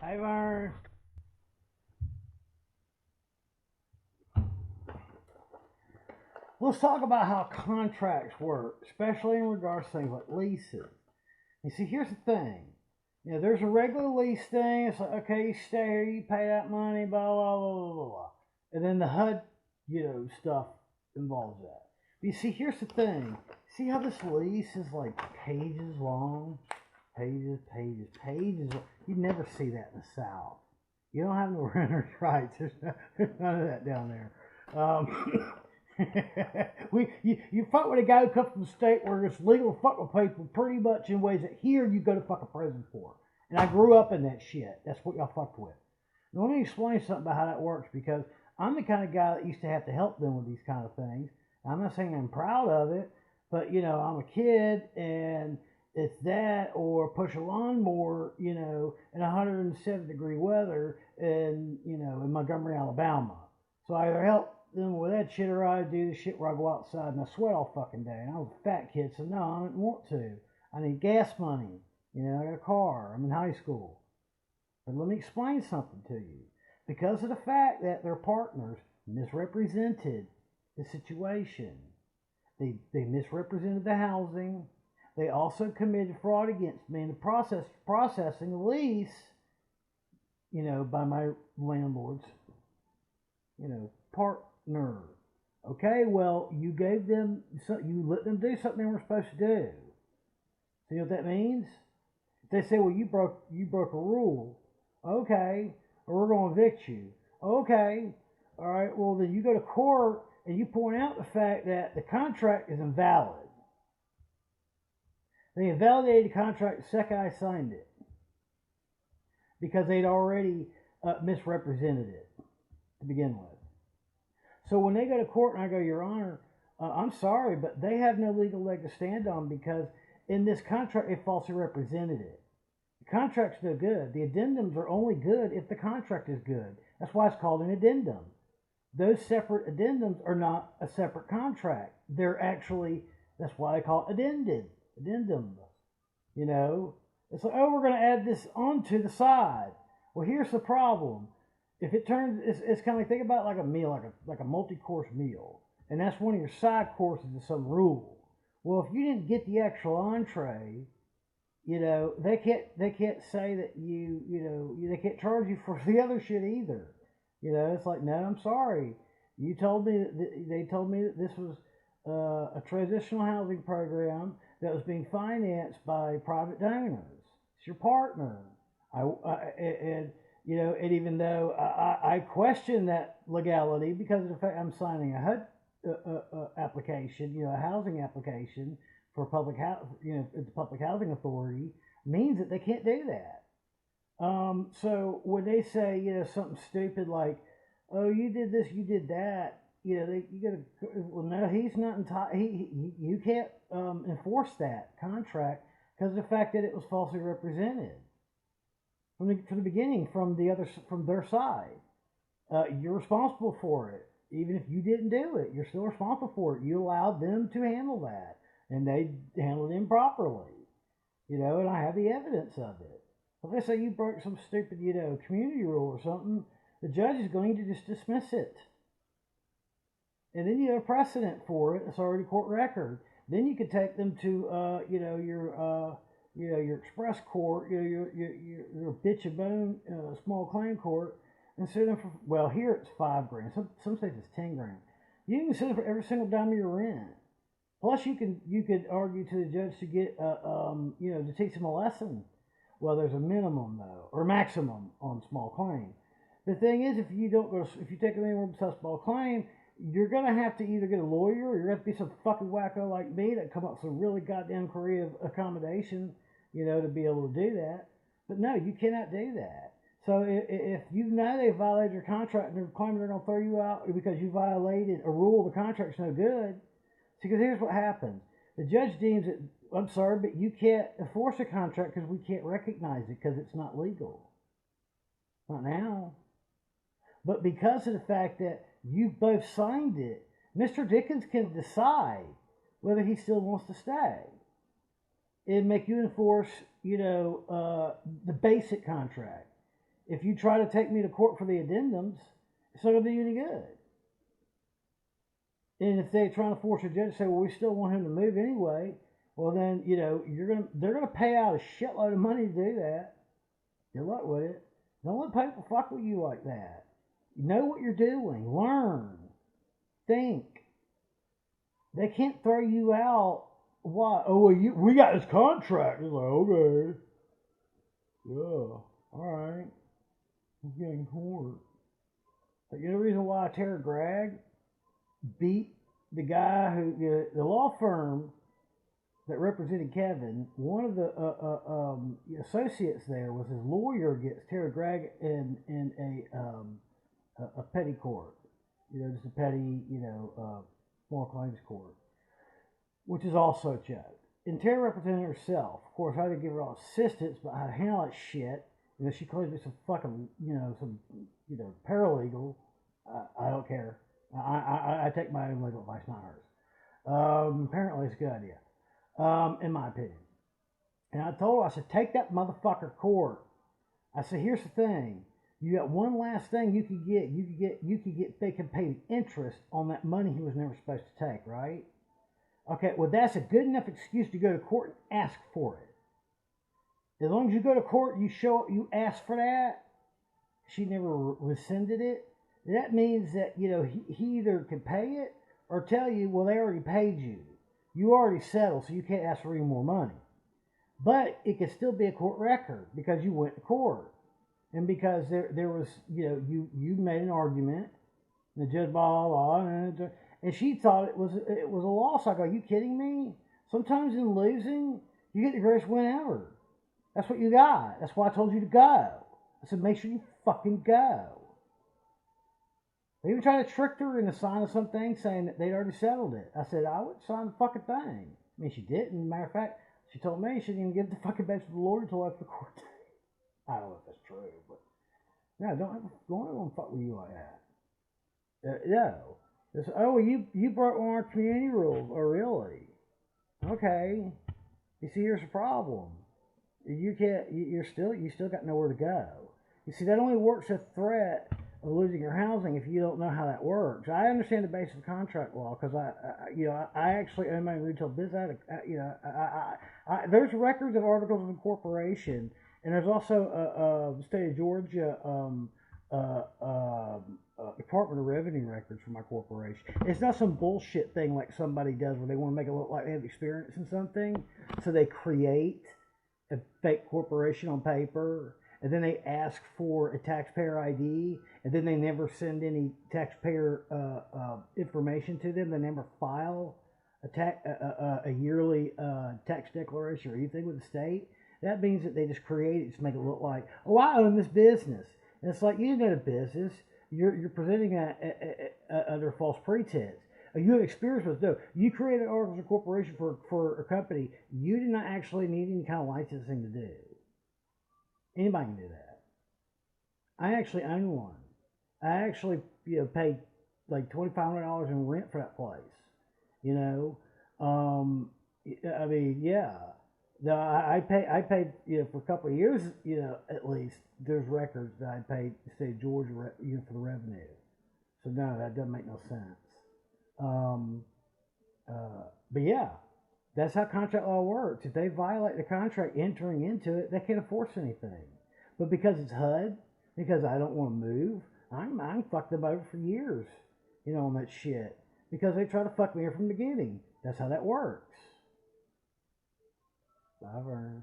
Hey, Vern. Let's talk about how contracts work, especially in regards to things like leases. You see, here's the thing. There's a regular lease thing. It's like, okay, you stay here, you pay that money, blah, blah, blah, blah, blah, blah. And then the HUD, stuff involves that. But you see, here's the thing. See how this lease is like pages long? Pages, pages, pages. You never see that in the South. You don't have no renter's rights. There's none of that down there. Um, you fuck with a guy who comes from a state where it's legal to fuck with people pretty much in ways that here you go to fucking prison for. And I grew up in that shit. That's what y'all fucked with. Now, let me explain something about how that works because I'm the kind of guy that used to have to help them with these kind of things. I'm not saying I'm proud of it, but I'm a kid and it's that or push a lawnmower, in 107-degree weather in Montgomery, Alabama. So I either help them with that shit or I do the shit where I go outside and I sweat all fucking day. And I was a fat kid, so no, I didn't want to. I need gas money. I got a car. I'm in high school. But let me explain something to you. Because of the fact that their partners misrepresented the situation, they misrepresented the housing. They also committed fraud against me in the processing the lease, by my landlords, partner. Okay, well, you gave them, you let them do something they were supposed to do. See what that means? If they say, well, you broke a rule, okay, or we're going to evict you, okay, all right, well, then you go to court and you point out the fact that the contract is invalid. They invalidated the contract the second I signed it because they'd already misrepresented it to begin with. So when they go to court and I go, Your Honor, I'm sorry, but they have no legal leg to stand on because in this contract they falsely represented it. The contract's no good. The addendums are only good if the contract is good. That's why it's called an addendum. Those separate addendums are not a separate contract. They're actually, that's why they call it addendum. It's like, oh, we're going to add this onto the side. Well, here's the problem. If it turns, it's kind of like, think about it like a meal, like a multi-course meal, and that's one of your side courses of some rule. Well, if you didn't get the actual entree, they can't say that they can't charge you for the other shit either. It's like, no, I'm sorry. You told me they told me that this was a transitional housing program that was being financed by private donors. It's your partner. And even though I question that legality because of the fact I'm signing a HUD application, a housing application for the public housing authority, means that they can't do that. So when they say, something stupid like, "Oh, you did this, you did that," you gotta. Well, no, he's not entitled. You can't enforce that contract because of the fact that it was falsely represented from the beginning from their side. You're responsible for it, even if you didn't do it. You're still responsible for it. You allowed them to handle that, and they handled it improperly. And I have the evidence of it. If they say you broke some stupid, community rule or something, the judge is going to just dismiss it. And then you have precedent for it. It's already court record. Then you could take them to, your express court, your bitch and bone small claim court, and sue them for. Well, here it's $5 grand. Some states it's $10 grand. You can sue them for every single dime of your rent. Plus, you could argue to the judge to get to teach them a lesson. Well, there's a minimum though, or maximum on small claim. The thing is, if you take them anywhere besides small claim, you're gonna have to either get a lawyer or you're gonna have to be some fucking wacko like me that come up with some really goddamn creative accommodation, to be able to do that. But no, you cannot do that. So if you know they violated your contract and they're claiming they're gonna throw you out because you violated a rule, the contract's no good. See, because here's what happens: the judge deems it. I'm sorry, but you can't enforce a contract because we can't recognize it because it's not legal. Not now. But because of the fact that you both signed it, Mr. Dickens can decide whether he still wants to stay and make you enforce, the basic contract. if you try to take me to court for the addendums, it's not going to do you any good. And if they're trying to force a judge to say, well, we still want him to move anyway, well then, they're gonna pay out a shitload of money to do that. Good luck with it. Don't let people fuck with you like that. Know what you're doing. Learn. Think. They can't throw you out. Why? Oh, well, we got this contract. It's like, okay. Yeah. Alright. I'm getting court. But you know the reason why Tara Gregg beat the guy who, the law firm that represented Kevin, one of the associates there was his lawyer against Tara Gregg in a petty court. Just a petty, small claims court, which is also a joke. And Tara represented herself. Of course, I had to give her all assistance, but how to handle that shit. She claims me some fucking, paralegal. I don't care. I take my own legal advice, not hers. Apparently, it's a good idea, in my opinion. And I told her, I said, take that motherfucker to court. I said, here's the thing. You got one last thing you could get. They can pay the interest on that money he was never supposed to take, right? Okay, well, that's a good enough excuse to go to court and ask for it. As long as you go to court, you ask for that. She never rescinded it. That means that, he either can pay it or tell you, well, they already paid you. You already settled, so you can't ask for any more money. But it could still be a court record because you went to court. And because there was, you made an argument, and the judge, blah, blah, blah, and she thought it was a loss. I go, are you kidding me? Sometimes in losing, you get the greatest win ever. That's what you got. That's why I told you to go. I said, make sure you fucking go. They even tried to trick her into signing something saying that they'd already settled it. I said, I wouldn't sign the fucking thing. I mean, she didn't. Matter of fact, she told me she didn't even give the fucking bench to the Lord until after the court day. I don't know if that's true, but no, don't ever fuck with you like that. No. It's, oh, you broke one of our community rules. Oh, really? Okay. You see, here's the problem. You still got nowhere to go. You see, that only works a threat of losing your housing if you don't know how that works. I understand the basic contract law because I actually own my own retail business. There's records of articles of incorporation, and there's also the state of Georgia Department of Revenue records for my corporation. It's not some bullshit thing like somebody does where they want to make it look like they have experience in something, so they create a fake corporation on paper, and then they ask for a taxpayer ID, and then they never send any taxpayer information to them. They never file a yearly tax declaration or anything with the state. That means that they just create it to make it look like, oh, I own this business. And it's like, you didn't own a business. You're presenting under false pretense. You have experience with it. No, you created articles of corporation for a company. You do not actually need any kind of licensing to do. Anybody can do that. I actually own one. I actually paid like $2,500 in rent for that place. I mean, yeah. No, I paid for a couple of years, at least there's records that I paid the state of Georgia for the revenue. So no, that doesn't make no sense. But yeah, that's how contract law works. If they violate the contract entering into it, they can't enforce anything. But because it's HUD, because I don't want to move, I fucked them over for years, on that shit. Because they try to fuck me here from the beginning. That's how that works. Bye, Vern.